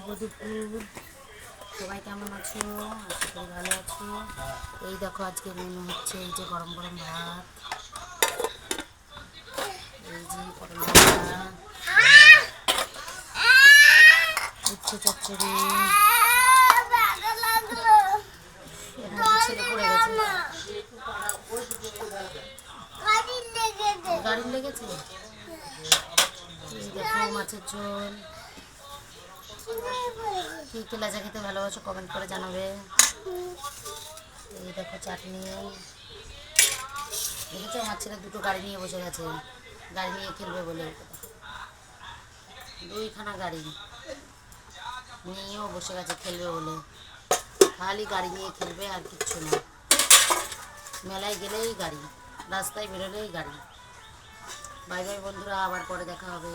শুভ দুপুর। সবাই কেমন আছো? আশা করি ভালো আছো। এই দেখো আজকে মেনু হচ্ছে এই যে গরম গরম ভাত, এই যে পটল ভাজা, উচ্ছে চচ্চড়ি। ছেলে পড়ে গেছে, গাড়ির লেগেছে। এই দেখো মাছের ঝোল। কী কী লাজা খেতে ভালোবাসো কমেন্ট করে জানাবে। এই দেখো চাটনি। দেখেছো আমার ছেলে দুটো গাড়ি নিয়ে বসে গেছে, গাড়ি নিয়ে খেলবে বলে। দুইখানা গাড়ি নিয়েও বসে গেছে খেলবে বলে। খালি গাড়ি নিয়ে খেলবে আর কিচ্ছু না। মেলায় গেলেই গাড়ি, রাস্তায় বেরোলেই গাড়ি। বাই বাই বন্ধুরা, আবার পরে দেখা হবে।